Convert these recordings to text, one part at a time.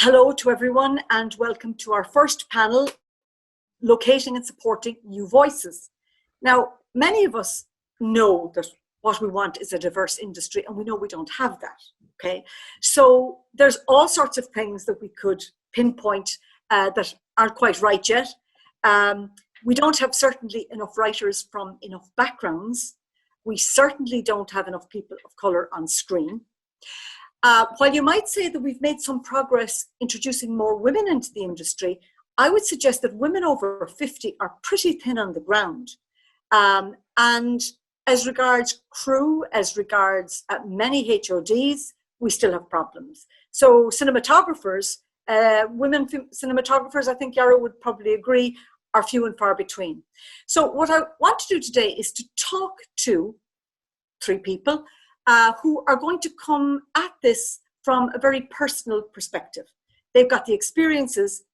Hello to everyone and welcome to our first panel, Locating and Supporting New Voices. Now, many of us know that what we want is a diverse industry and we know we don't have that, okay? So there's all sorts of things that we could pinpoint that aren't quite right yet. We don't have certainly enough writers from enough backgrounds. We certainly don't have enough people of colour on screen. While you might say that we've made some progress introducing more women into the industry, I would suggest that women over 50 are pretty thin on the ground. And as regards crew, as regards many HODs, we still have problems. So cinematographers, women cinematographers, I think Jaro would probably agree, are few and far between. So what I want to do today is to talk to three people who are going to come at this from a very personal perspective. They've got the experiences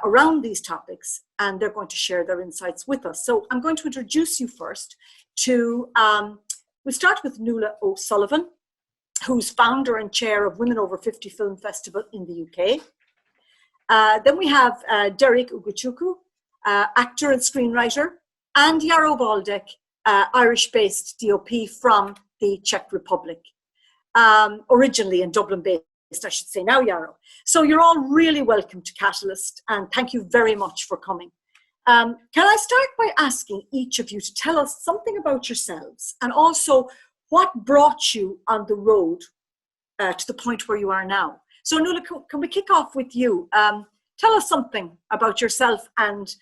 around these topics and they're going to share their insights with us. So I'm going to introduce you first to, we'll start with Nuala Sullivan, who's founder and chair of Women Over 50 Film Festival in the UK. Then we have Derek Ugochukwu, actor and screenwriter, and Jaro Waldeck, Irish-based DOP from the Czech Republic, originally in Dublin-based, I should say now, Jaro. So you're all really welcome to Catalyst, and thank you very much for coming. Can I start by asking each of you to tell us something about yourselves, and also what brought you on the road to the point where you are now? So Nuala, can we kick off with you? Tell us something about yourself and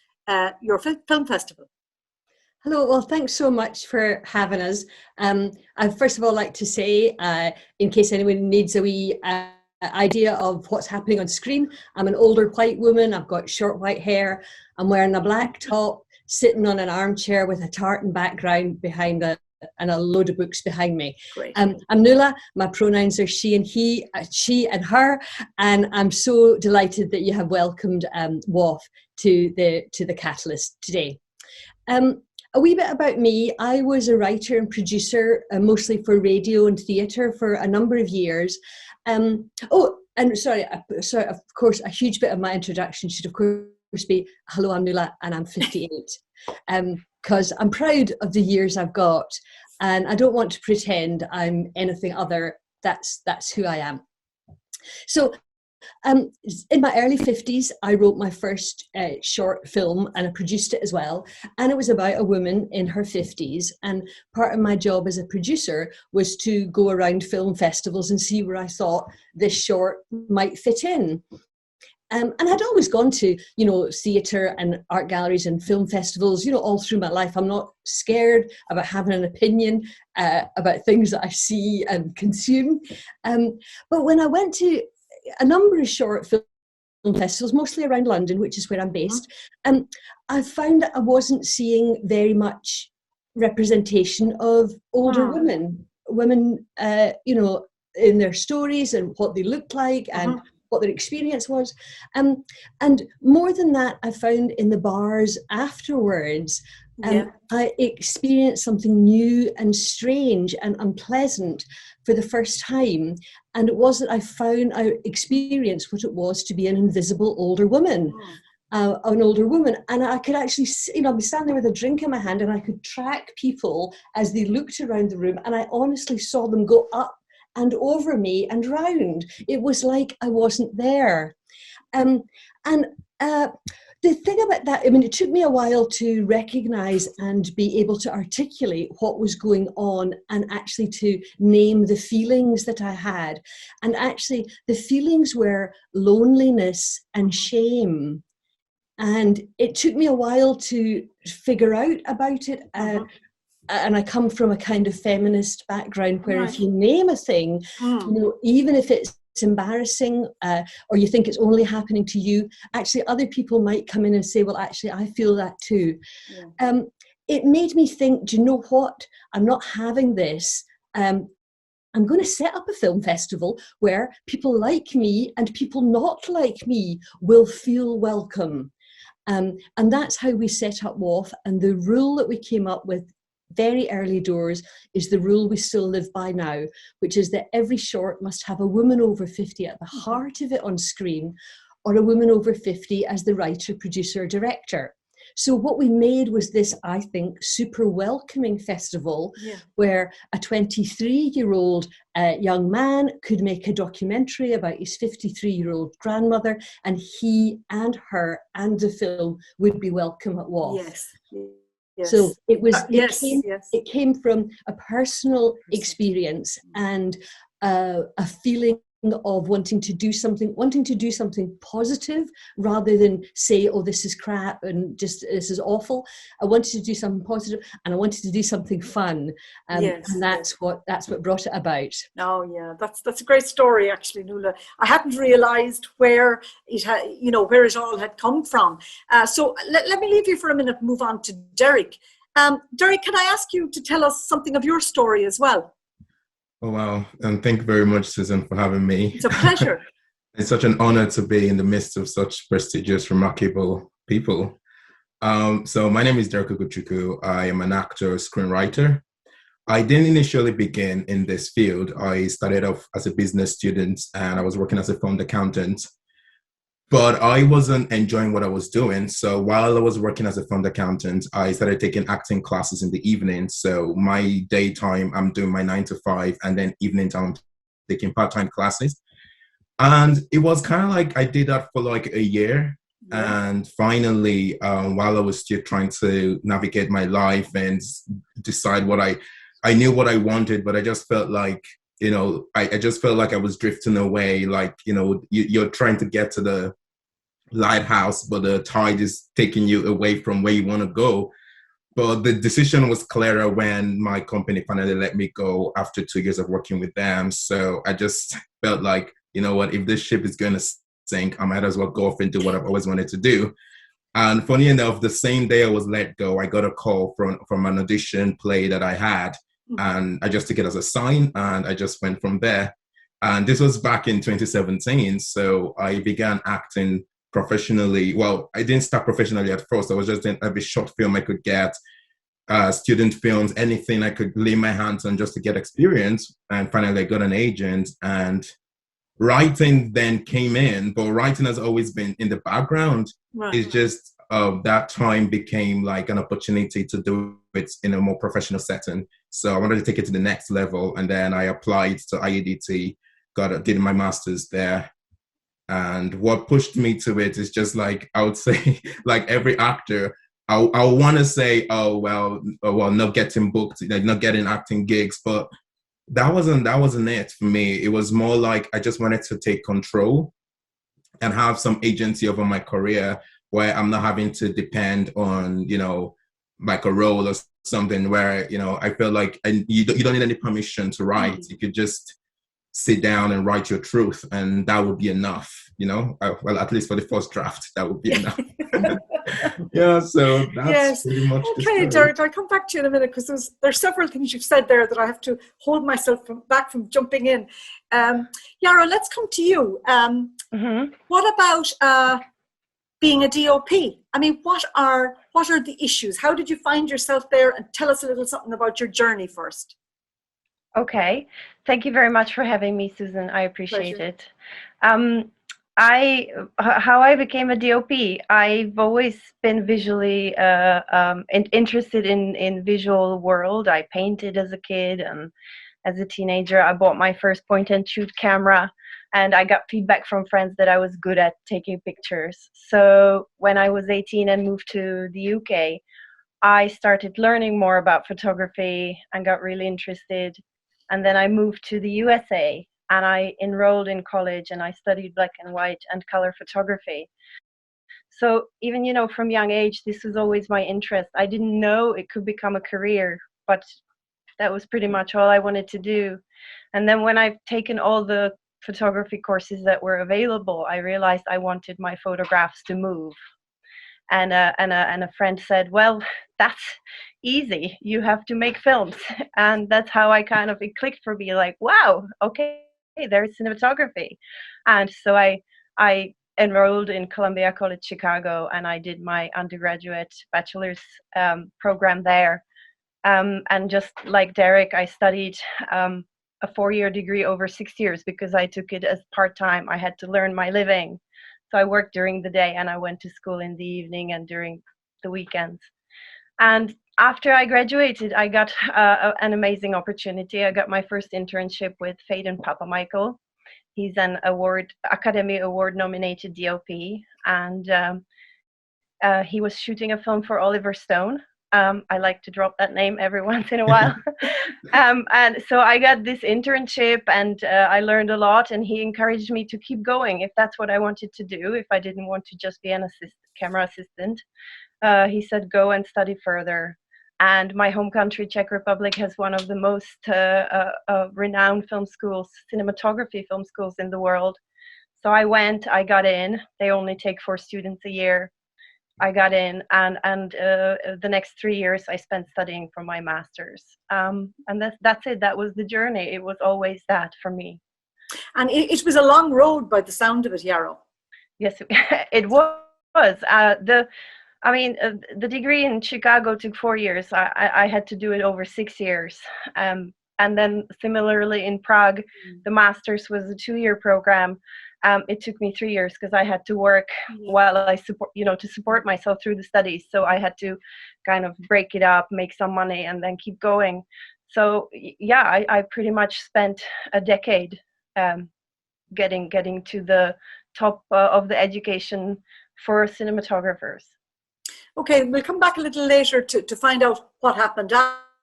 your film festival. Hello, well, thanks so much for having us. I'd first of all like to say, in case anyone needs a wee idea of what's happening on screen, I'm an older white woman, I've got short white hair, I'm wearing a black top, sitting on an armchair with a tartan background behind and a load of books behind me. I'm Nuala, my pronouns are she and he, she and her, and I'm so delighted that you have welcomed WOFF to the Catalyst today. A wee bit about me. I was a writer and producer, mostly for radio and theatre for a number of years. Sorry, of course, a huge bit of my introduction should of course be, hello, I'm Nuala and I'm 58. Because I'm proud of the years I've got and I don't want to pretend I'm anything other. That's who I am. So, in my early 50s, I wrote my first short film and I produced it as well. And it was about a woman in her 50s. And part of my job as a producer was to go around film festivals and see where I thought this short might fit in. And I'd always gone to, theatre and art galleries and film festivals, all through my life. I'm not scared about having an opinion about things that I see and consume. But when I went to a number of short film festivals, mostly around London, which is where I'm based, I found that I wasn't seeing very much representation of older women, in their stories and what they looked like and what their experience was. And more than that, I found in the bars afterwards, I experienced something new and strange and unpleasant for the first time. And it was that I experienced what it was to be an invisible older woman, an older woman. And I could actually, I'd be standing there with a drink in my hand and I could track people as they looked around the room. And I honestly saw them go up and over me and round. It was like I wasn't there. The thing about that, it took me a while to recognise and be able to articulate what was going on and actually to name the feelings that I had. And actually the feelings were loneliness and shame. And it took me a while to figure out about it. And I come from a kind of feminist background where if you name a thing, even if it's embarrassing or you think it's only happening to you, actually other people might come in and say, well, actually I feel that too. It made me think, do you know what, I'm not having this. I'm going to set up a film festival where people like me and people not like me will feel welcome. And that's how we set up WOFF. And the rule that we came up with very early doors is the rule we still live by now, which is that every short must have a woman over 50 at the heart of it on screen, or a woman over 50 as the writer, producer, director. So what we made was this, I think, super welcoming festival where a 23-year-old young man could make a documentary about his 53-year-old grandmother, and he and her and the film would be welcome at WOFF. Yes. So it came from a personal experience and a feeling of wanting to do something positive rather than say, oh, this is crap and just this is awful. I wanted to do something positive, and I wanted to do something fun, and that's what brought it about. Oh yeah, that's a great story actually, Nuala. I hadn't realised where it had, where it all had come from. So let me leave you for a minute and move on to Derek. Derek, can I ask you to tell us something of your story as well? Oh, wow. And thank you very much, Susan, for having me. It's a pleasure. It's such an honor to be in the midst of such prestigious, remarkable people. So my name is Jaro Ugochukwu. I am an actor, screenwriter. I didn't initially begin in this field. I started off as a business student and I was working as a fund accountant. But I wasn't enjoying what I was doing. So while I was working as a fund accountant, I started taking acting classes in the evening. So my daytime, I'm doing my 9 to 5, and then evening time, I'm taking part-time classes. And it was kind of like I did that for like a year. And finally, while I was still trying to navigate my life and decide what I knew what I wanted, but I just felt like, I just felt like I was drifting away. Like, you're trying to get to the lighthouse, but the tide is taking you away from where you want to go. But the decision was clearer when my company finally let me go after 2 years of working with them. So I just felt like, you know what, if this ship is going to sink, I might as well go off and do what I've always wanted to do. And funny enough, the same day I was let go, I got a call from an audition play that I had. And I just took it as a sign and I just went from there. And this was back in 2017. So I began acting professionally. Well, I didn't start professionally at first. I was just doing every short film I could get, student films, anything I could lay my hands on just to get experience. And finally, I got an agent, and writing then came in. But writing has always been in the background. It's just that time became like an opportunity to do it in a more professional setting. So I wanted to take it to the next level. And then I applied to IEDT, did my master's there. And what pushed me to it is just like, I would say, like every actor, I want to say, not getting booked, like not getting acting gigs, but that wasn't it for me. It was more like I just wanted to take control and have some agency over my career where I'm not having to depend on, like a role or something where, I feel like you don't need any permission to write. You could just sit down and write your truth, and that would be enough, well, at least for the first draft, that would be enough. So that's pretty much okay, Derek, I'll come back to you in a minute because there's several things you've said there that I have to hold myself back from jumping in. Jaro, let's come to you. What about being a DOP? I mean, what are the issues? How did you find yourself there? And tell us a little something about your journey first. Okay, thank you very much for having me, Susan. I appreciate it. How I became a DOP, I've always been visually interested in visual world. I painted as a kid, and as a teenager, I bought my first point and shoot camera, and I got feedback from friends that I was good at taking pictures. So when I was 18 and moved to the UK, I started learning more about photography and got really interested. And then I moved to the USA and I enrolled in college and I studied black and white and color photography. So even, from young age, this was always my interest. I didn't know it could become a career, but that was pretty much all I wanted to do. And then when I've taken all the photography courses that were available, I realized I wanted my photographs to move. And a friend said, well, that's easy. You have to make films. And that's how it clicked for me, like, wow, okay, there's cinematography. And so I enrolled in Columbia College Chicago, and I did my undergraduate bachelor's program there. And just like Derek, I studied a 4-year degree over 6 years because I took it as part-time. I had to learn my living. So I worked during the day and I went to school in the evening and during the weekends. And after I graduated, I got an amazing opportunity. I got my first internship with Faden Papamichael. He's an Academy Award nominated DOP, and he was shooting a film for Oliver Stone. I like to drop that name every once in a while. And so I got this internship, and I learned a lot, and he encouraged me to keep going if that's what I wanted to do, if I didn't want to just be an camera assistant. He said, go and study further. And my home country, Czech Republic, has one of the most renowned film schools, cinematography film schools in the world. So I went, I got in. They only take 4 students a year. I got in, and the next 3 years I spent studying for my master's. And that's it. That was the journey. It was always that for me. And it was a long road by the sound of it, Jaro. Yes, it was. The degree in Chicago took 4 years. I had to do it over 6 years. And then similarly in Prague, the master's was a 2-year program. It took me 3 years because I had to work while I to support myself through the studies. So I had to kind of break it up, make some money, and then keep going. So yeah, I pretty much spent a decade getting to the top of the education for cinematographers. Okay, we'll come back a little later to find out what happened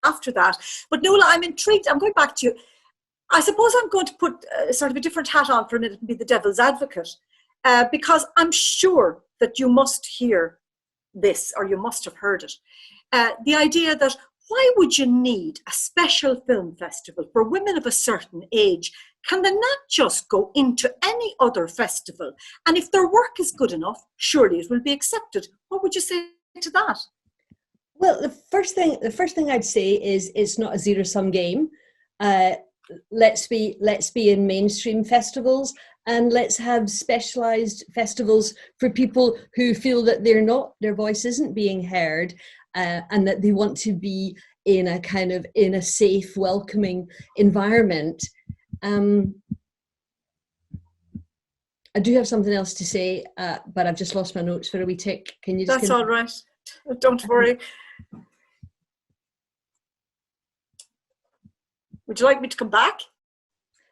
after that. But Nuala, I'm intrigued. I'm going back to you. I suppose I'm going to put sort of a different hat on for a minute and be the devil's advocate, because I'm sure that you must hear this, or you must have heard it. The idea that why would you need a special film festival for women of a certain age? Can they not just go into any other festival? And if their work is good enough, surely it will be accepted. What would you say to that? Well, the first thing I'd say is it's not a zero-sum game. Let's be in mainstream festivals, and let's have specialized festivals for people who feel that their voice isn't being heard, and that they want to be in a safe, welcoming environment. I do have something else to say, but I've just lost my notes for a wee tick. Can you just... That's all right. Don't worry. Would you like me to come back?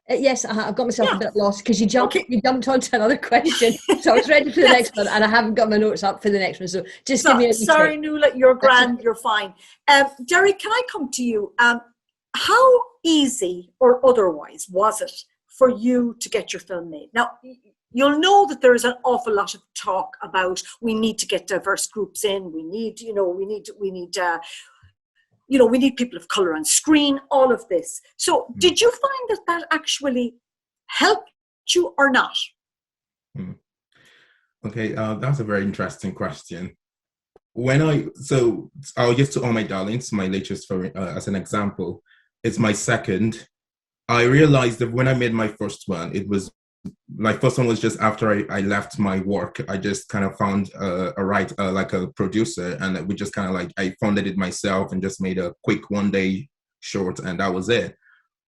Yes, I've got myself a bit lost because you jumped onto another question. So I was ready for the next one, and I haven't got my notes up for the next one. So just give me a sorry, tip. Nuala, you're grand, you're fine. Derek, can I come to you? How easy or otherwise was it for you to get your film made? Now, you'll know that there is an awful lot of talk about we need to get diverse groups in. We need people of colour on screen, all of this. So did you find that actually helped you or not? Okay, that's a very interesting question. I'll just to All My Darlings, my latest for as an example. It's my second. I realized that when I made my first one, my first one was just after I left my work. I just kind of found a producer, and we just kind of I funded it myself and just made a quick 1-day short, and that was it.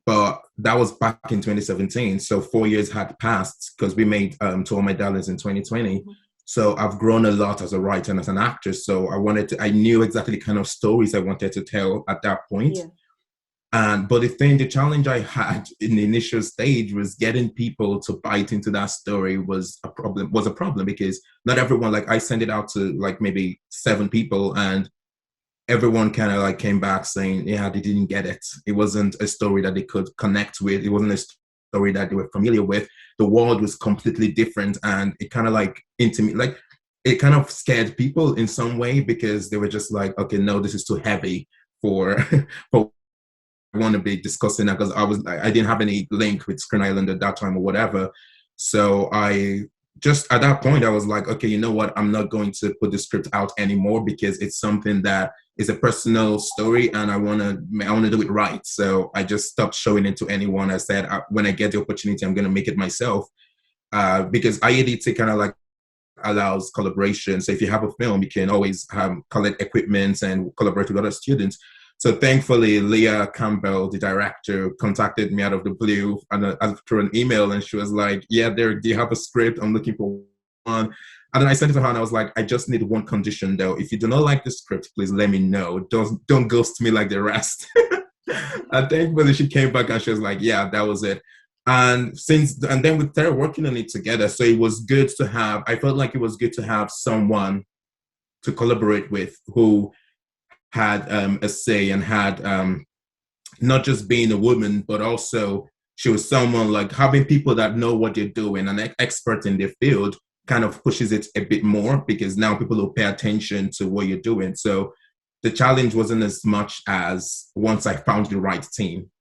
But that was back in 2017. So 4 years had passed because we made To All My Darlings in 2020. Mm-hmm. So I've grown a lot as a writer and as an actor. So I knew exactly the kind of stories I wanted to tell at that point. Yeah. But the challenge I had in the initial stage was getting people to bite into that story was a problem because not everyone, I sent it out to maybe 7 people, and everyone kind of came back saying, yeah, they didn't get it. It wasn't a story that they could connect with. It wasn't a story that they were familiar with. The world was completely different, and it kind of it kind of scared people in some way because they were just okay, no, this is too heavy for I want to be discussing that, because I didn't have any link with Screen Island at that time or whatever. So I just at that point I was okay, you know what? I'm not going to put the script out anymore because it's something that is a personal story, and I want to do it right. So I just stopped showing it to anyone. I said when I get the opportunity, I'm going to make it myself, because IADT kind of allows collaboration. So if you have a film, you can always collect equipment and collaborate with other students. So thankfully, Leah Campbell, the director, contacted me out of the blue and through an email, and she was like, "Yeah, do you have a script? I'm looking for one." And then I sent it to her, and I was like, "I just need one condition, though. If you do not like the script, please let me know. Don't ghost me like the rest." And thankfully, she came back and she was like, "Yeah, that was it." And then we started working on it together. So it was good to have. I felt like it was good to have someone to collaborate with who had a say and had not just being a woman, but also she was someone like having people that know what they're doing, an expert in their field kind of pushes it a bit more because now people will pay attention to what you're doing. So the challenge wasn't as much as once I found the right team.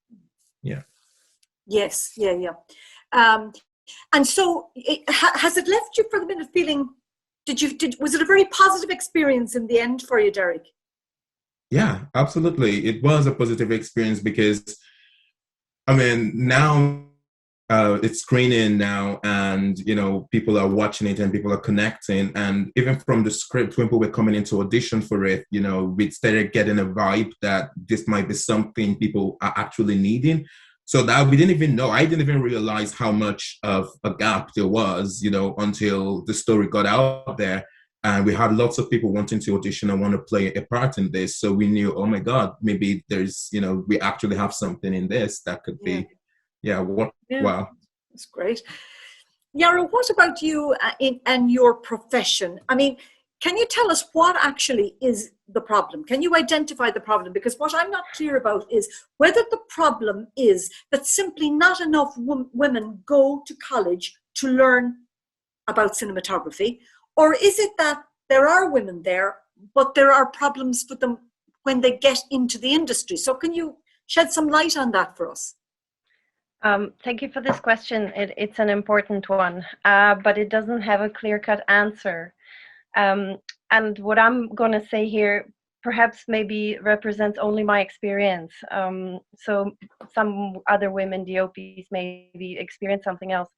Yeah. Yes, yeah. And so has it left you for the minute feeling, was it a very positive experience in the end for you, Derek? Yeah, absolutely. It was a positive experience because, I mean, now it's screening now and, people are watching it and people are connecting. And even from the script, when people were coming into audition for it, we started getting a vibe that this might be something people are actually needing. So that I didn't even realize how much of a gap there was, until the story got out there. And we had lots of people wanting to audition and want to play a part in this. So we knew, oh my God, maybe there's, we actually have something in this that could be, wow. That's great. Jaro, what about you and your profession? I mean, can you tell us what actually is the problem? Can you identify the problem? Because what I'm not clear about is whether the problem is that simply not enough women go to college to learn about cinematography, or is it that there are women there, but there are problems with them when they get into the industry? So can you shed some light on that for us? Thank you for this question. It's an important one, but it doesn't have a clear-cut answer. And what I'm going to say here perhaps maybe represents only my experience. So some other women DOPs maybe experience something else.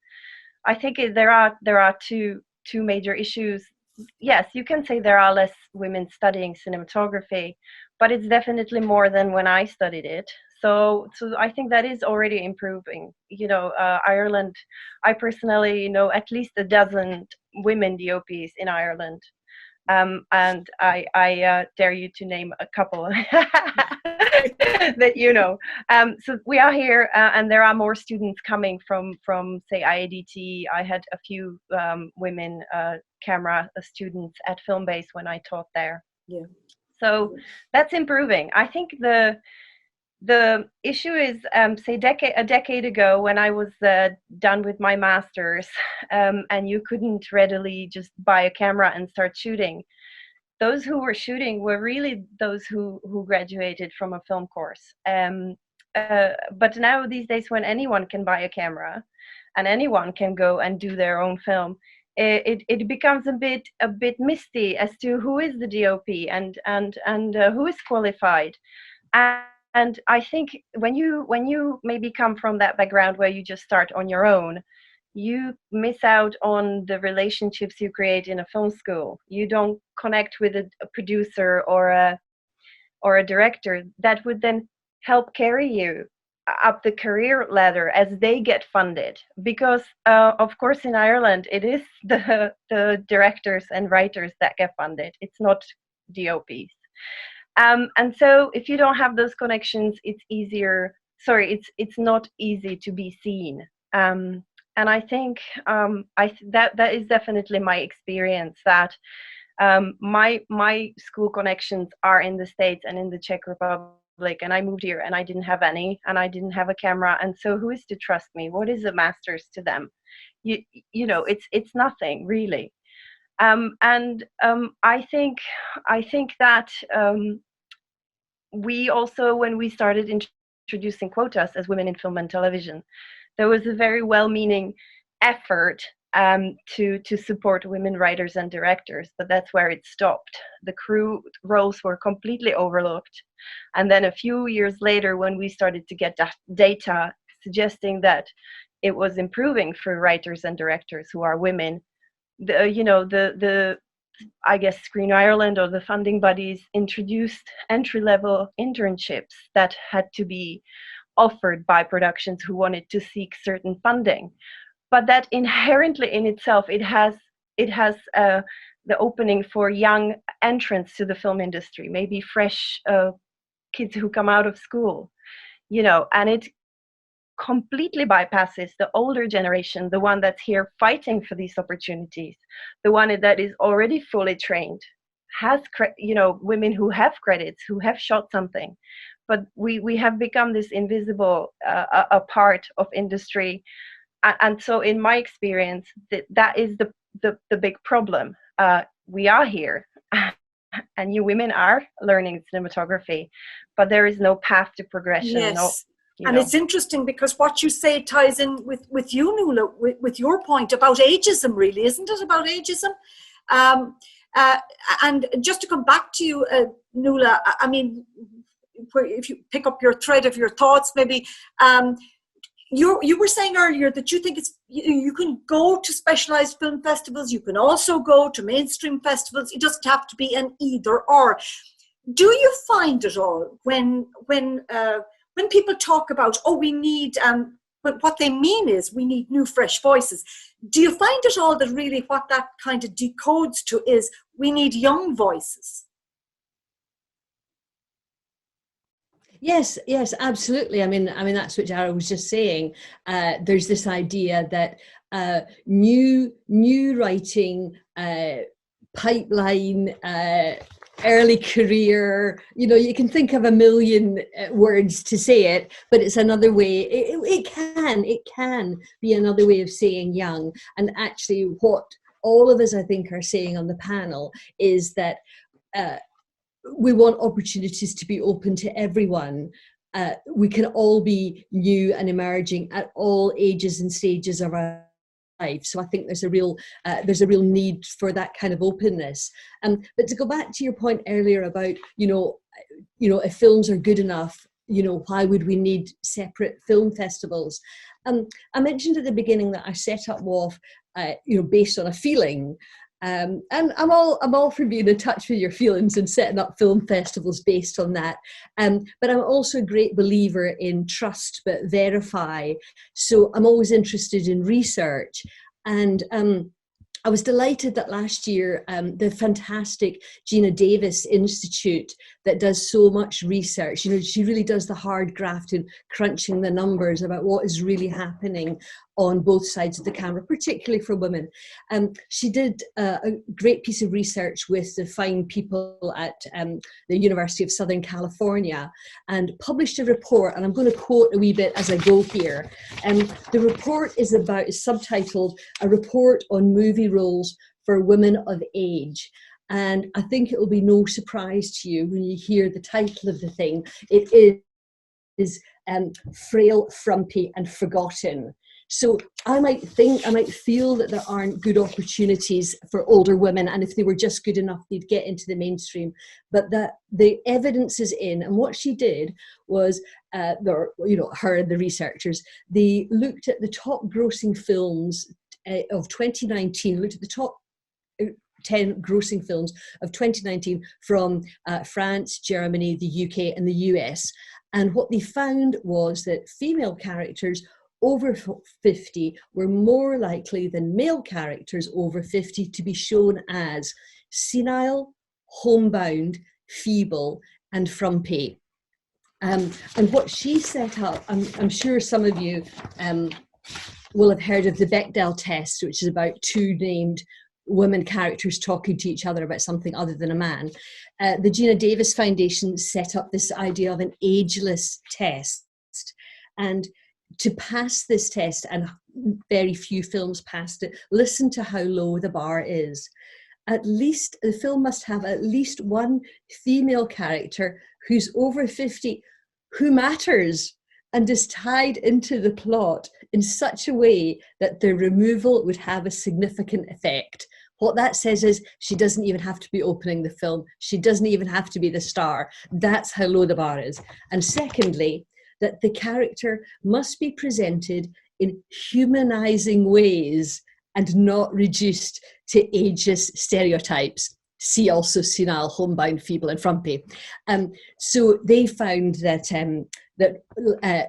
I think there are two major issues. Yes, you can say there are less women studying cinematography, but it's definitely more than when I studied it. So I think that is already improving. Ireland, I personally know at least a dozen women DOPs in Ireland. And I dare you to name a couple that you know. So we are here, and there are more students coming from say IADT. I had a few women camera students at Filmbase when I taught there. Yeah. So that's improving. I think the issue is, say a decade ago when I was done with my master's, and you couldn't readily just buy a camera and start shooting. Those who were shooting were really those who graduated from a film course. But now these days, when anyone can buy a camera and anyone can go and do their own film, it becomes a bit misty as to who is the DOP and who is qualified. And I think when you maybe come from that background where you just start on your own, you miss out on the relationships you create in a film school. You don't connect with a producer or a director that would then help carry you up the career ladder as they get funded. Because of course in Ireland it is the directors and writers that get funded. It's not DOPs. And so if you don't have those connections, it's not easy to be seen. And I think that is definitely my experience, that my school connections are in the States and in the Czech Republic, and I moved here and I didn't have any, and I didn't have a camera, and so who is to trust me? What is a master's to them? It's nothing really. I think that we also, when we started introducing quotas as women in film and television, there was a very well-meaning effort to support women writers and directors, but that's where it stopped. The crew roles were completely overlooked. And then a few years later, when we started to get data suggesting that it was improving for writers and directors who are women, the I guess Screen Ireland or the funding bodies introduced entry-level internships that had to be offered by productions who wanted to seek certain funding. But that inherently in itself, it has the opening for young entrants to the film industry, maybe fresh kids who come out of school, you know, and it completely bypasses the older generation, the one that's here fighting for these opportunities, the one that is already fully trained, has, you know, women who have credits, who have shot something. But we have become this invisible a part of industry. And so in my experience, that is the big problem. We are here, and you women are learning cinematography, but there is no path to progression. Yes. No, and it's interesting because what you say ties in with you, Nuala, with your point about ageism, really, isn't it? About ageism. And just to come back to you, Nuala, I mean, if you pick up your thread of your thoughts, maybe, you were saying earlier that you think you can go to specialized film festivals, you can also go to mainstream festivals. It doesn't have to be an either or. Do you find it all when people talk about, oh, we need, but what they mean is we need new, fresh voices. Do you find it all that really what that kind of decodes to is we need young voices? Yes, absolutely. I mean, that's what Jaro was just saying. There's this idea that new writing, pipeline, early career, you know, you can think of a million words to say it, but it's another way. It can be another way of saying young. And actually, what all of us, I think, are saying on the panel is that we want opportunities to be open to everyone. We can all be new and emerging at all ages and stages of our life. So I think there's a real need for that kind of openness. But to go back to your point earlier about, you know, if films are good enough, you know, why would we need separate film festivals? I mentioned at the beginning that I set up WOFF, you know, based on a feeling. And I'm all for being in touch with your feelings and setting up film festivals based on that. But I'm also a great believer in trust but verify. So I'm always interested in research. And I was delighted that last year, the fantastic Gina Davis Institute that does so much research, you know, she really does the hard graft and crunching the numbers about what is really happening on both sides of the camera, particularly for women. She did a great piece of research with the fine people at the University of Southern California and published a report, and I'm going to quote a wee bit as I go here. The report is subtitled, "A Report on Movie Roles for Women of Age." And I think it will be no surprise to you when you hear the title of the thing. It is frail, frumpy, and forgotten. So I might feel that there aren't good opportunities for older women, and if they were just good enough, they'd get into the mainstream. But the evidence is in, and what she did was, her and the researchers, they looked at the top grossing films of 2019, looked at the top 10 grossing films of 2019 from France, Germany, the UK, and the US. And what they found was that female characters over 50 were more likely than male characters over 50 to be shown as senile, homebound, feeble, and frumpy. And what she set up, I'm sure some of you will have heard of the Bechdel test, which is about two named women characters talking to each other about something other than a man. The Gina Davis Foundation set up this idea of an ageless test. And to pass this test, and very few films passed it, listen to how low the bar is. At least, the film must have at least one female character who's over 50, who matters and is tied into the plot in such a way that the removal would have a significant effect. What that says is she doesn't even have to be opening the film. She doesn't even have to be the star. That's how low the bar is. And secondly, that the character must be presented in humanizing ways and not reduced to ageist stereotypes. See also senile, homebound, feeble and frumpy. So they found that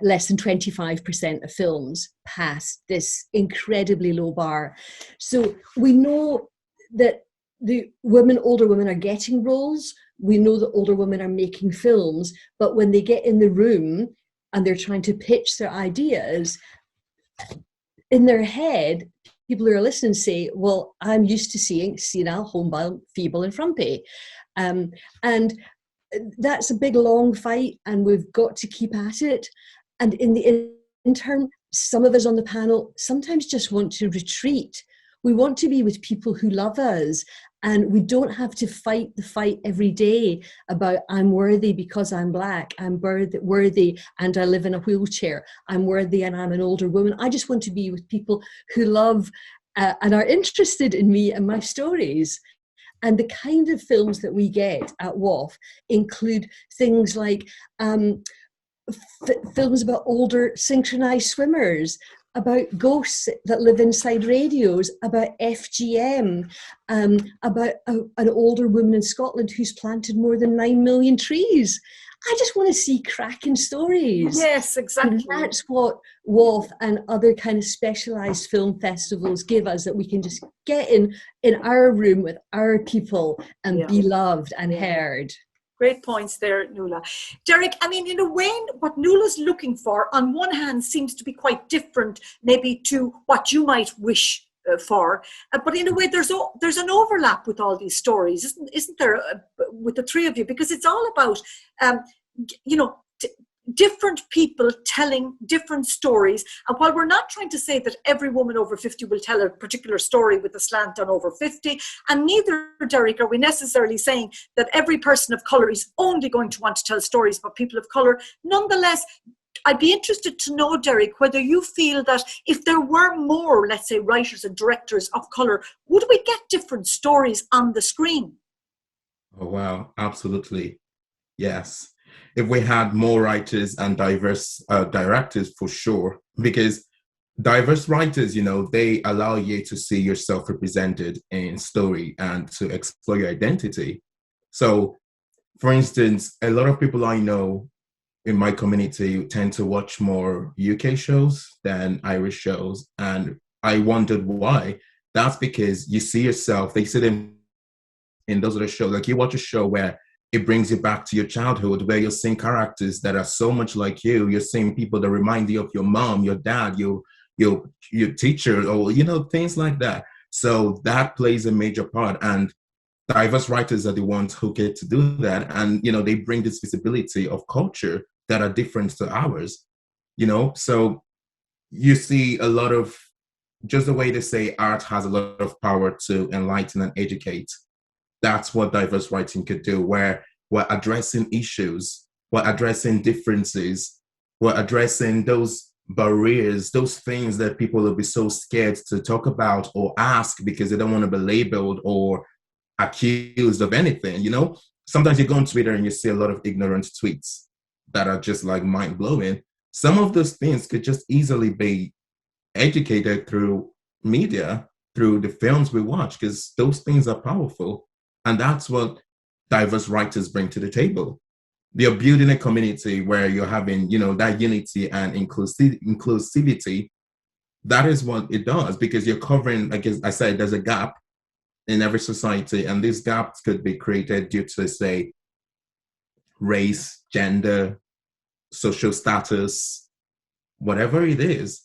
less than 25% of films passed this incredibly low bar. So we know that older women are getting roles. We know that older women are making films, but when they get in the room and they're trying to pitch their ideas, in their head, people who are listening say, well, I'm used to seeing senile, homebound, feeble and frumpy. And that's a big, long fight, and we've got to keep at it. And in the interim, some of us on the panel sometimes just want to retreat. We want to be with people who love us, and we don't have to fight the fight every day about I'm worthy because I'm Black, I'm worthy and I live in a wheelchair, I'm worthy and I'm an older woman. I just want to be with people who love and are interested in me and my stories. And the kind of films that we get at WOFF include things like films about older synchronized swimmers, about ghosts that live inside radios, about FGM, about an older woman in Scotland who's planted more than 9 million trees. I just want to see cracking stories. Yes, exactly. And that's what WOFF and other kind of specialised film festivals give us, that we can just get in our room with our people and be loved and heard. Great points there, Nuala. Derek, I mean, in a way, what Nuala's looking for, on one hand, seems to be quite different maybe to what you might wish for. But in a way, there's an overlap with all these stories, isn't there, with the three of you? Because it's all about, different people telling different stories. And while we're not trying to say that every woman over 50 will tell a particular story with a slant on over 50, and neither, Derek, are we necessarily saying that every person of colour is only going to want to tell stories about people of colour. Nonetheless, I'd be interested to know, Derek, whether you feel that if there were more, let's say, writers and directors of colour, would we get different stories on the screen? Oh, wow. Absolutely. Yes. If we had more writers and diverse directors, for sure, because diverse writers, they allow you to see yourself represented in story and to explore your identity. So, for instance, a lot of people I know in my community tend to watch more UK shows than Irish shows. And I wondered why. That's because you see yourself, they see them in those other shows. Like you watch a show where it brings you back to your childhood, where you're seeing characters that are so much like you. You're seeing people that remind you of your mom, your dad, your teacher, or, things like that. So that plays a major part. And diverse writers are the ones who get to do that. And, they bring this visibility of culture that are different to ours, So you see a lot of, just the way they say art has a lot of power to enlighten and educate. That's what diverse writing could do, where we're addressing issues, we're addressing differences, we're addressing those barriers, those things that people will be so scared to talk about or ask because they don't want to be labeled or accused of anything, Sometimes you go on Twitter and you see a lot of ignorant tweets that are just like mind-blowing. Some of those things could just easily be educated through media, through the films we watch, because those things are powerful. And that's what diverse writers bring to the table. They're building a community where you're having, that unity and inclusivity. That is what it does, because you're covering, like I said, there's a gap in every society. And these gaps could be created due to, say, race, gender, social status, whatever it is.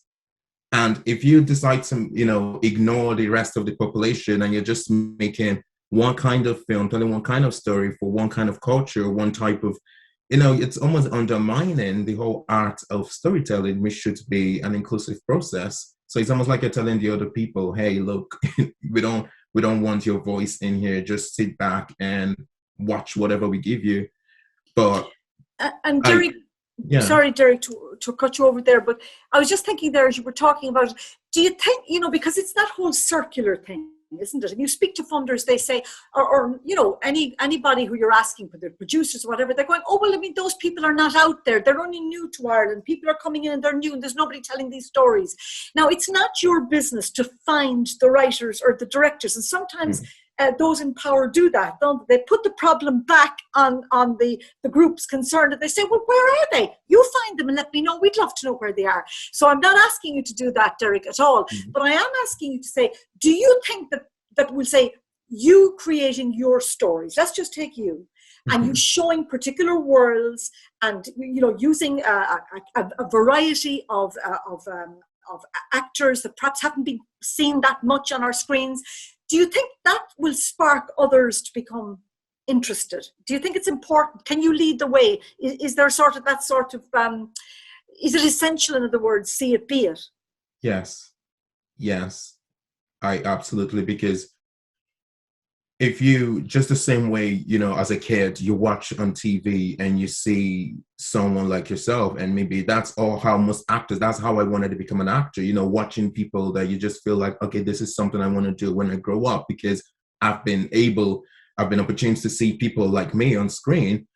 And if you decide to, ignore the rest of the population and you're just making one kind of film, telling one kind of story for one kind of culture, one type of, it's almost undermining the whole art of storytelling, which should be an inclusive process. So it's almost like you're telling the other people, hey, look, we don't want your voice in here. Just sit back and watch whatever we give you. But and Derek, sorry, Derek, to cut you over there, but I was just thinking there as you were talking about, do you think, because it's that whole circular thing, isn't it? If you speak to funders, they say, or you know, anybody who you're asking for, the producers or whatever, they're going, oh, well, I mean, those people are not out there. They're only new to Ireland. People are coming in and they're new and there's nobody telling these stories. Now, it's not your business to find the writers or the directors. And sometimes those in power do that, don't they? They put the problem back on the groups concerned, and they say, well, where are they? You find them and let me know. We'd love to know where they are. So I'm not asking you to do that, Derek, at all. But I am asking you to say, do you think that will say you creating your stories? Let's just take you. And you showing particular worlds and, you know, using a variety of actors that perhaps haven't been seen that much on our screens. Do you think that will spark others to become interested? Do you think it's important? Can you lead the way? Is there is it essential, in other words, see it, be it? Yes, I absolutely, because if you, just the same way, you know, as a kid, you watch on TV and you see someone like yourself, and maybe that's all how most actors, that's how I wanted to become an actor, you know, watching people that you just feel like, okay, this is something I want to do when I grow up, because I've been opportunity to see people like me on screen.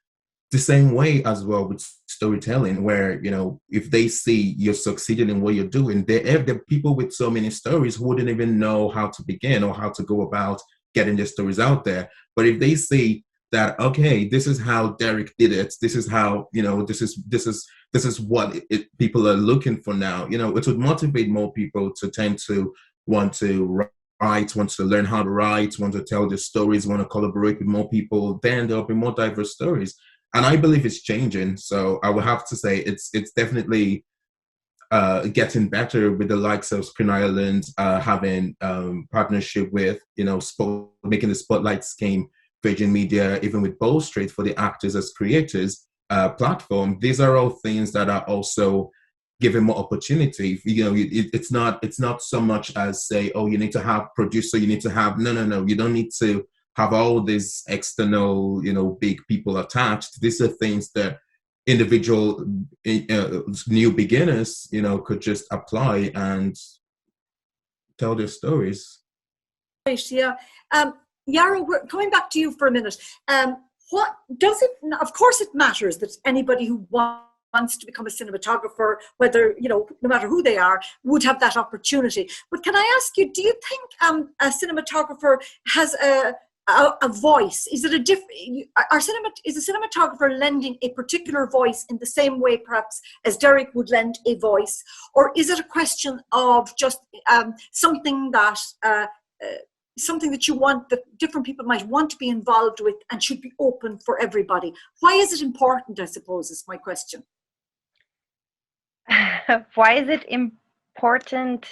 The same way as well with storytelling, where, you know, if they see you're succeeding in what you're doing, there are people with so many stories who wouldn't even know how to begin or how to go about getting their stories out there. But if they see that, okay, this is how Derek did it, this is how, you know, this is what people are looking for now, you know, it would motivate more people to tend to want to write, want to learn how to write, want to tell their stories, want to collaborate with more people. Then there'll be more diverse stories. And I believe it's changing. So I would have to say it's definitely getting better, with the likes of Screen Ireland having partnership with, you know, making the Spotlight scheme, Virgin Media, even with Bow Street for the actors as creators platform. These are all things that are also giving more opportunity. You know, it's not so much as say, oh, you need to have producer, you need to have, no, you don't need to have all these external, you know, big people attached. These are things that individual new beginners, you know, could just apply and tell their stories. Right, yeah. Jaro, we're coming back to you for a minute. What does it, of course it matters that anybody who wants to become a cinematographer, whether, you know, no matter who they are, would have that opportunity. But can I ask you, do you think a cinematographer has a voice? Is it is a cinematographer lending a particular voice in the same way perhaps as Derek would lend a voice, or is it a question of just something that you want, that different people might want to be involved with and should be open for everybody? Why is it important, I suppose, is my question. Why is it important?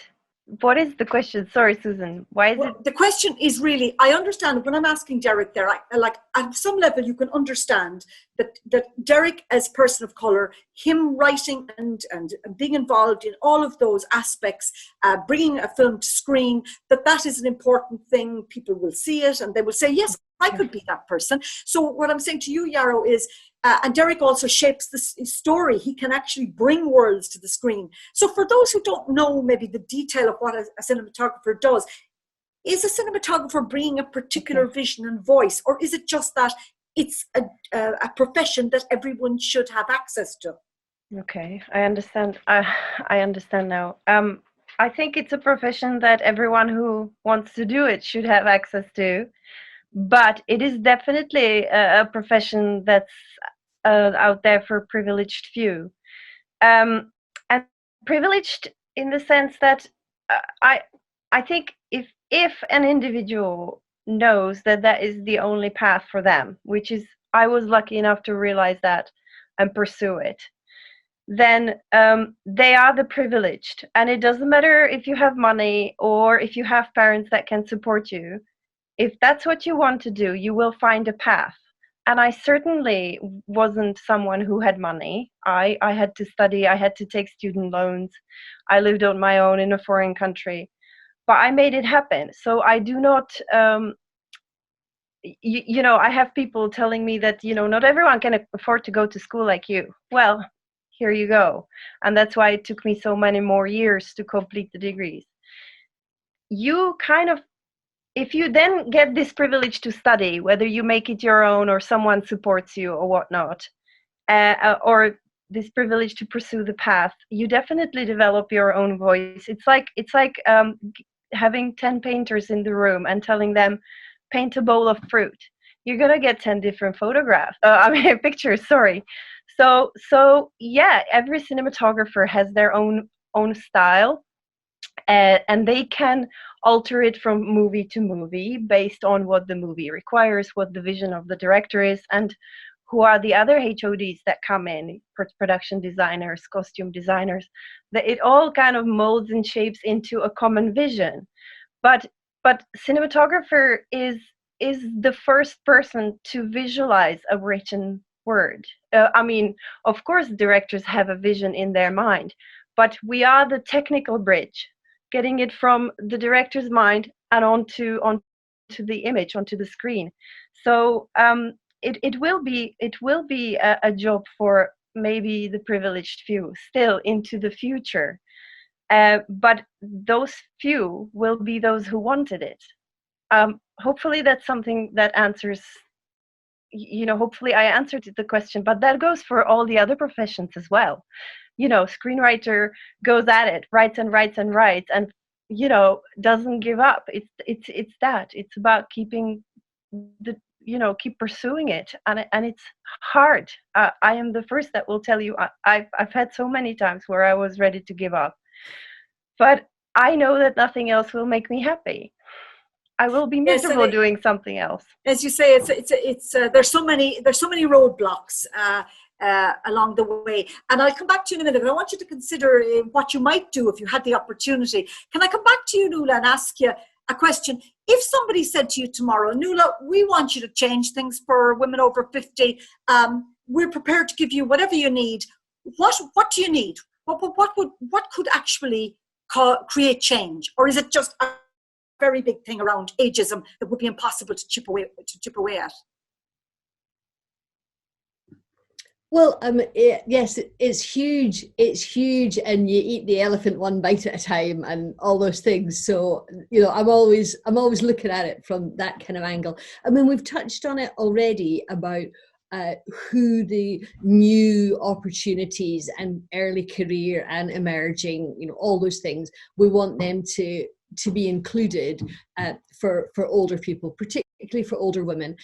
What is the question? Sorry, Susan. Why is it? The question is really, I understand when I'm asking Derek there, I like at some level you can understand that Derek, as person of colour, him writing and being involved in all of those aspects, bringing a film to screen, that is an important thing. People will see it and they will say, yes, I could be that person. So what I'm saying to you, Jaro, is, and Derek also shapes the story. He can actually bring worlds to the screen. So for those who don't know maybe the detail of what a cinematographer does, is a cinematographer bringing a particular vision and voice, or is it just that it's a profession that everyone should have access to? Okay, I understand. I understand now. I think it's a profession that everyone who wants to do it should have access to. But it is definitely a profession that's out there for a privileged few. And privileged in the sense that I think if an individual knows that is the only path for them, which is, I was lucky enough to realize that and pursue it, then they are the privileged. And it doesn't matter if you have money or if you have parents that can support you. If that's what you want to do, you will find a path. And I certainly wasn't someone who had money. I had to study, I had to take student loans. I lived on my own in a foreign country. But I made it happen. So I do not, you know, I have people telling me that, you know, not everyone can afford to go to school like you. Well, here you go. And that's why it took me so many more years to complete the degrees. You kind of if you then get this privilege to study, whether you make it your own or someone supports you or whatnot, or this privilege to pursue the path, you definitely develop your own voice. It's like having 10 painters in the room and telling them, paint a bowl of fruit. You're gonna get 10 different photographs. Pictures. Sorry. So yeah, every cinematographer has their own style, and they can alter it from movie to movie based on what the movie requires, what the vision of the director is, and who are the other HODs that come in, production designers, costume designers. That it all kind of molds and shapes into a common vision. But cinematographer is the first person to visualize a written word. I mean, of course, directors have a vision in their mind, but we are the technical bridge, getting it from the director's mind and onto the image, onto the screen. So it will be a job for maybe the privileged few still into the future. But those few will be those who wanted it. Hopefully that's something that answers, hopefully I answered the question, but that goes for all the other professions as well. Screenwriter goes at it, writes and writes and writes, and, doesn't give up. It's about keeping keep pursuing it. And it's hard. I am the first that will tell you, I've had so many times where I was ready to give up. But I know that nothing else will make me happy. I will be miserable doing something else. As you say, it's there's so many roadblocks along the way. And I'll come back to you in a minute, but I want you to consider what you might do if you had the opportunity. Can I come back to you, Nuala, and ask you a question? If somebody said to you tomorrow, Nuala, we want you to change things for women over 50. We're prepared to give you whatever you need. What do you need? What could actually create change? Or is it just a very big thing around ageism that would be impossible to chip away at? Well, yes, it's huge. It's huge, and you eat the elephant one bite at a time, and all those things. So, I'm always looking at it from that kind of angle. I mean, we've touched on it already about who the new opportunities and early career and emerging, all those things. We want them to be included for older people, particularly for older women.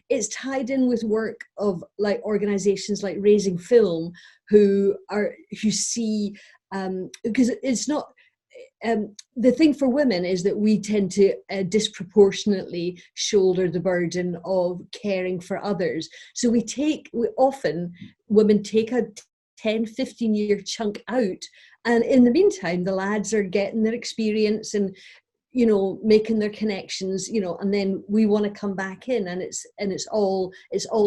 It's tied in with work of like organizations like Raising Film, who see, because it's not, the thing for women is that we tend to disproportionately shoulder the burden of caring for others. So women take a 10, 15-year chunk out, and in the meantime the lads are getting their experience and making their connections, and then we want to come back in, and it's all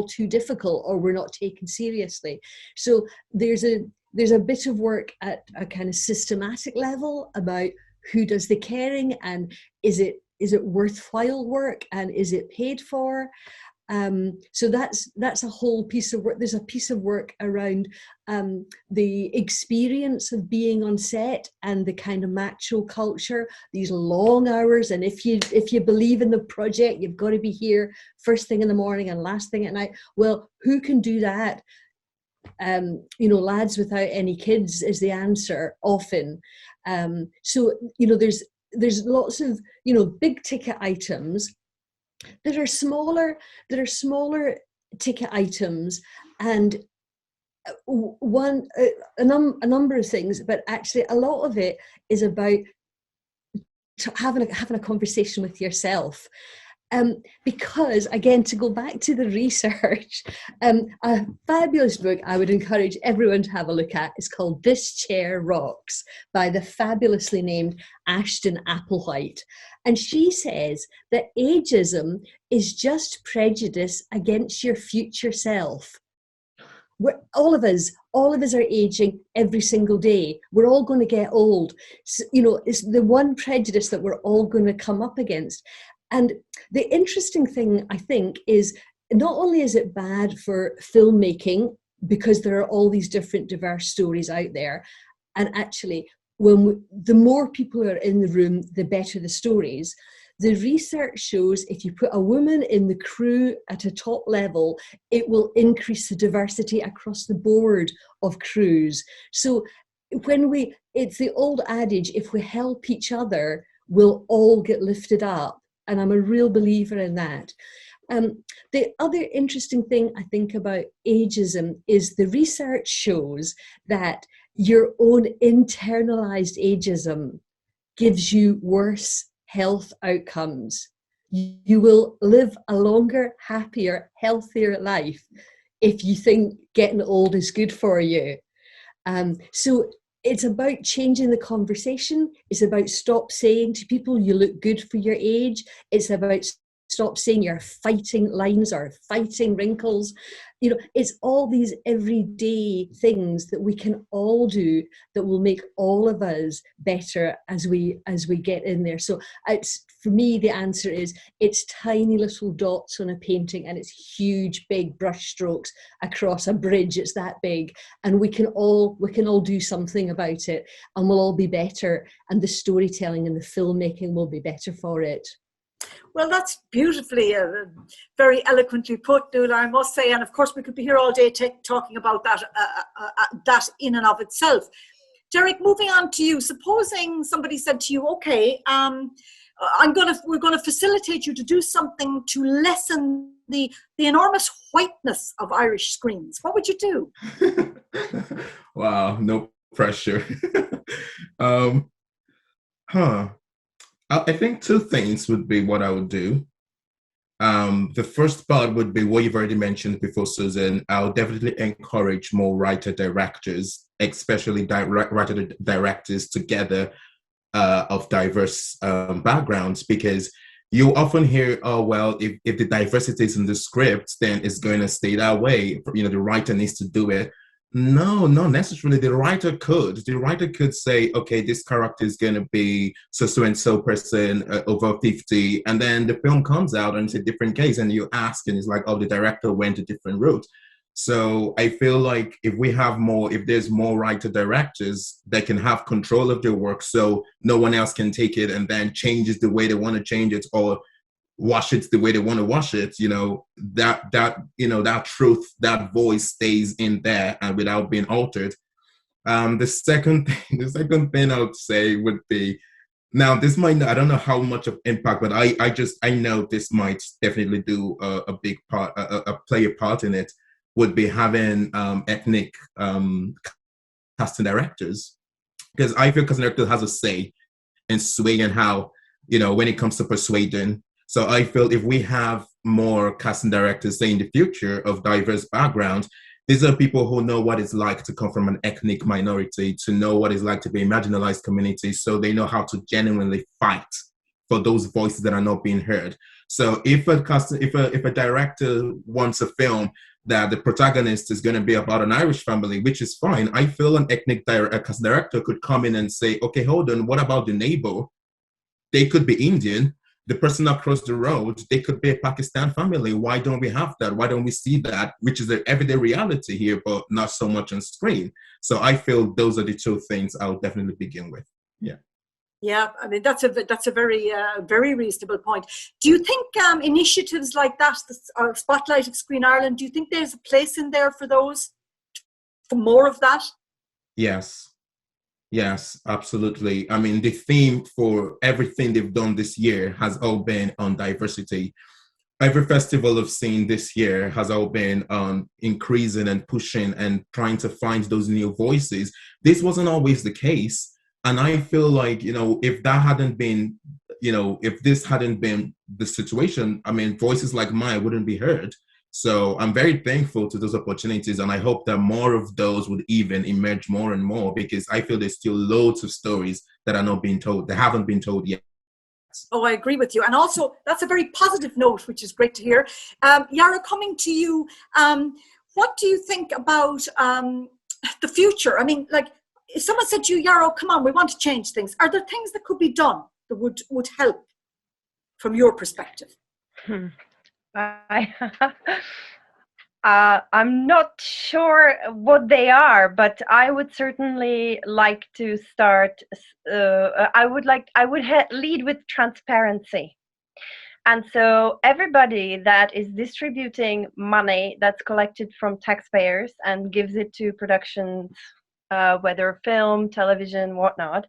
too difficult, or we're not taken seriously. So there's a bit of work at a kind of systematic level about who does the caring, and is it worthwhile work, and is it paid for? So that's a whole piece of work. There's a piece of work around the experience of being on set and the kind of macho culture, these long hours, and if you believe in the project, you've got to be here first thing in the morning and last thing at night. Well, who can do that? Lads without any kids is the answer often. So there's lots of big ticket items. There are smaller ticket items, and a number of things, but actually a lot of it is about having a conversation with yourself. Because, again, to go back to the research, a fabulous book I would encourage everyone to have a look at is called This Chair Rocks by the fabulously named Ashton Applewhite. And she says that ageism is just prejudice against your future self. All of us are aging every single day. We're all going to get old. So, it's the one prejudice that we're all going to come up against. And the interesting thing, I think, is not only is it bad for filmmaking, because there are all these different diverse stories out there, and actually the more people are in the room, the better the stories. the research shows if you put a woman in the crew at a top level, it will increase the diversity across the board of crews. So it's the old adage, if we help each other, we'll all get lifted up. And I'm a real believer in that. The other interesting thing I think about ageism is the research shows that your own internalized ageism gives you worse health outcomes. You will live a longer, happier, healthier life if you think getting old is good for you. So it's about changing the conversation. It's about stop saying to people, you look good for your age. It's about stop saying you're fighting lines or fighting wrinkles. You know, it's all these everyday things that we can all do that will make all of us better as we get in there. So it's, for me, the answer is it's tiny little dots on a painting and it's huge big brush strokes across a bridge. It's that big, and we can all do something about it, and we'll all be better, and the storytelling and the filmmaking will be better for it. Well, that's beautifully, very eloquently put, Nuala, I must say. And of course, we could be here all day talking about that, that in and of itself. Derek, moving on to you. Supposing somebody said to you, okay, we're going to facilitate you to do something to lessen the enormous whiteness of Irish screens. What would you do? Wow, no pressure. I think two things would be what I would do. The first part would be what you've already mentioned before, Susan. I'll definitely encourage more writer-directors, especially writer-directors together of diverse backgrounds, because you often hear, oh, well, if the diversity is in the script, then it's going to stay that way. You know, the writer needs to do it. No, not necessarily. The writer could say, okay, this character is going to be so-and-so person over 50, and then the film comes out and it's a different case, and you ask, and it's like, oh, the director went a different route. So I feel like if there's more writer-directors that can have control of their work, so no one else can take it and then changes the way they want to change it, or wash it the way they want to wash it, you know, that truth, that voice stays in there and without being altered. The second thing I would say would be, now this might, I don't know how much of impact, but I know this might definitely do a big part, play a part in it, would be having ethnic casting directors, because I feel casting director has a say in swaying how, you know, when it comes to persuading. So I feel if we have more casting directors, say in the future, of diverse backgrounds, these are people who know what it's like to come from an ethnic minority, to know what it's like to be a marginalized community, so they know how to genuinely fight for those voices that are not being heard. So if a director wants a film that the protagonist is going to be about an Irish family, which is fine, I feel an ethnic casting director could come in and say, okay, hold on, what about the neighbor? They could be Indian. The person across the road, they could be a Pakistan family. Why don't we have that? Why don't we see that? Which is the everyday reality here, but not so much on screen. So I feel those are the two things I'll definitely begin with. Yeah. Yeah, I mean, that's a very, very reasonable point. Do you think initiatives like that, the Spotlight of Screen Ireland, do you think there's a place in there for those, for more of that? Yes, absolutely. I mean, the theme for everything they've done this year has all been on diversity. Every festival I've seen this year has all been on increasing and pushing and trying to find those new voices. This wasn't always the case. And I feel like, you know, if that hadn't been, you know, if this hadn't been the situation, I mean, voices like mine wouldn't be heard. So I'm very thankful to those opportunities, and I hope that more of those would even emerge more and more, because I feel there's still loads of stories that are not being told, that haven't been told yet. Oh, I agree with you. And also, that's a very positive note, which is great to hear. Jaro, coming to you, what do you think about the future? I mean, like, if someone said to you, Jaro, come on, we want to change things, are there things that could be done that would help from your perspective? I'm not sure what they are, but I would certainly like to start. I would lead with transparency. And so everybody that is distributing money that's collected from taxpayers and gives it to productions, whether film, television, whatnot,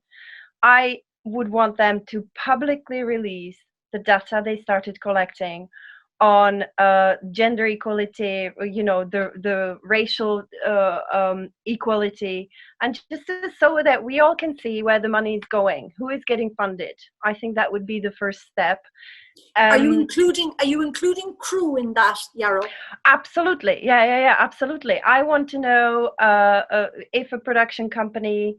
I would want them to publicly release the data they started collecting on gender equality, the racial equality, and just so that we all can see where the money is going, who is getting funded. I think that would be the first step. Are you including crew in that, Jaro? Absolutely, yeah, absolutely. I want to know if a production company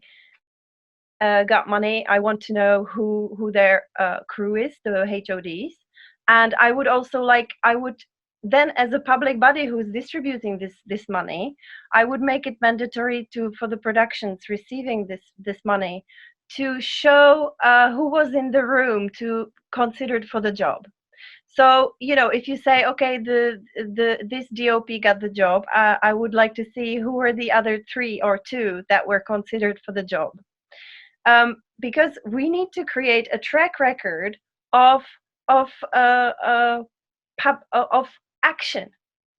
got money. I want to know who their crew is, the HODs. And I would also then, as a public body who's distributing this money, I would make it mandatory for the productions receiving this money to show who was in the room to considered for the job. So, if you say, okay, this DOP got the job, I would like to see who were the other 3 or 2 that were considered for the job. Because we need to create a track record of action.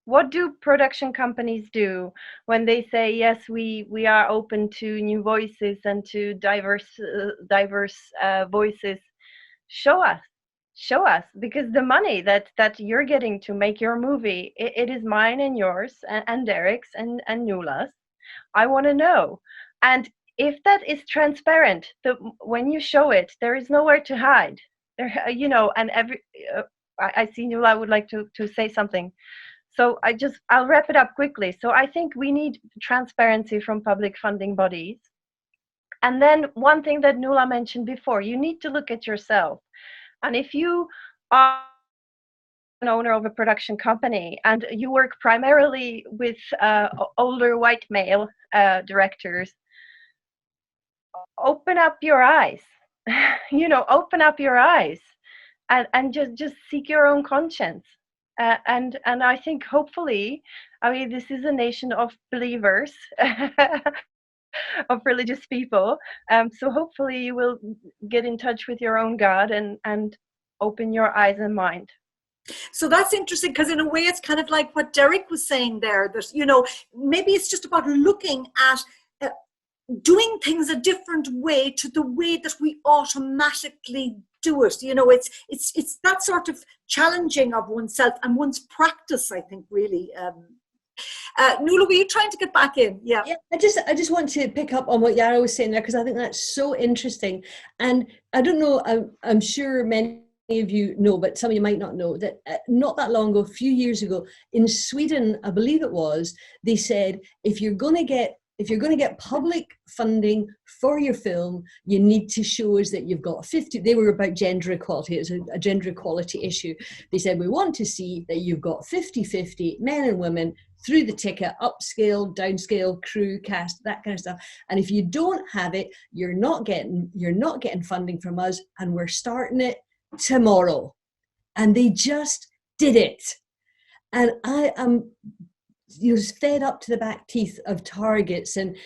What do production companies do when they say, yes, we are open to new voices and to diverse voices? Show us, because the money that you're getting to make your movie, it is mine and yours and Derek's and Nuala's. I want to know. And if that is transparent, when you show it, there is nowhere to hide. And I see Nuala would like to say something. So I'll wrap it up quickly. So I think we need transparency from public funding bodies. And then one thing that Nuala mentioned before, you need to look at yourself. And if you are an owner of a production company and you work primarily with older white male directors, open up your eyes. Open up your eyes and just seek your own conscience. And I think hopefully, this is a nation of believers, of religious people. So hopefully you will get in touch with your own God and open your eyes and mind. So that's interesting, because in a way it's kind of like what Derek was saying there, that, maybe it's just about looking at doing things a different way to the way that we automatically do it. It's that sort of challenging of oneself and one's practice, I think, really. Nuala, were you trying to get back in? Yeah. I just want to pick up on what Jaro was saying there, because I think that's so interesting. And I don't know, I'm sure many of you know, but some of you might not know, that not that long ago, a few years ago, in Sweden, I believe it was, they said, if you're going to get public funding for your film, you need to show us that you've got 50. They were about gender equality. It was a gender equality issue. They said, we want to see that you've got 50-50 men and women through the ticket, upscale, downscale, crew, cast, that kind of stuff. And if you don't have it, you're not getting funding from us, and we're starting it tomorrow. And they just did it. And I am fed up to the back teeth of targets and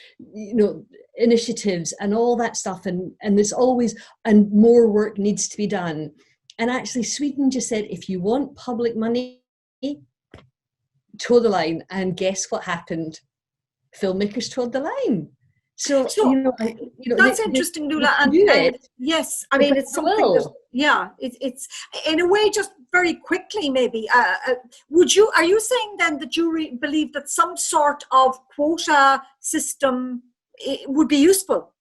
initiatives and all that stuff, and there's always, and more work needs to be done. And actually Sweden just said, if you want public money, toe the line. And guess what happened? Filmmakers toed the line. So that's interesting, Nuala. And yes, it's something that, it's in a way, just very quickly, maybe. Are you saying then that you believe that some sort of quota system would be useful?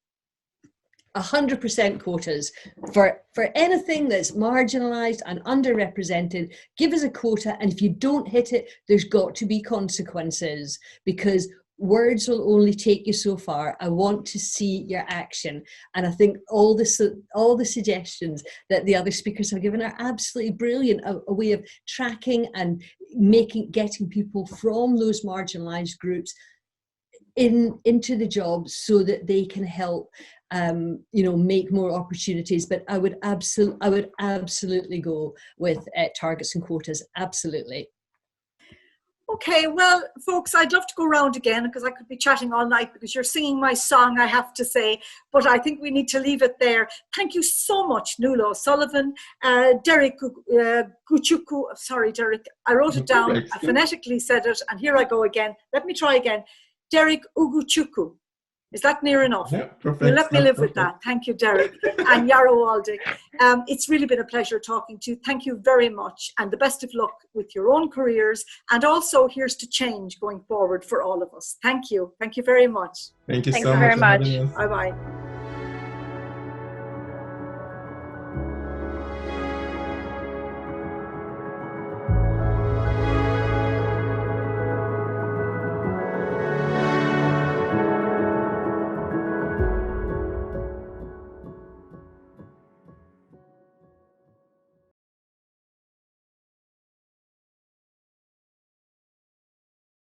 100% quotas for anything that's marginalized and underrepresented. Give us a quota, and if you don't hit it, there's got to be consequences, because words will only take you so far. I want to see your action. And I think all the suggestions that the other speakers have given are absolutely brilliant, a way of tracking and getting people from those marginalized groups into the jobs so that they can help make more opportunities. But I would absolutely go with targets and quotas. Absolutely. Okay, well, folks, I'd love to go round again because I could be chatting all night because you're singing my song, I have to say, but I think we need to leave it there. Thank you so much, Nuala, Sullivan, Derek Uchuku. Sorry, Derek, I wrote it down, I phonetically said it, and here I go again. Let me try again. Derek Ugochukwu. Is that near enough? Yeah, perfect. You let me live with that. Thank you, Derek. And Jaro Waldeck. It's really been a pleasure talking to you. Thank you very much. And the best of luck with your own careers. And also, here's to change going forward for all of us. Thank you. Thank you very much. Thank you Thanks so much. very much. Bye-bye.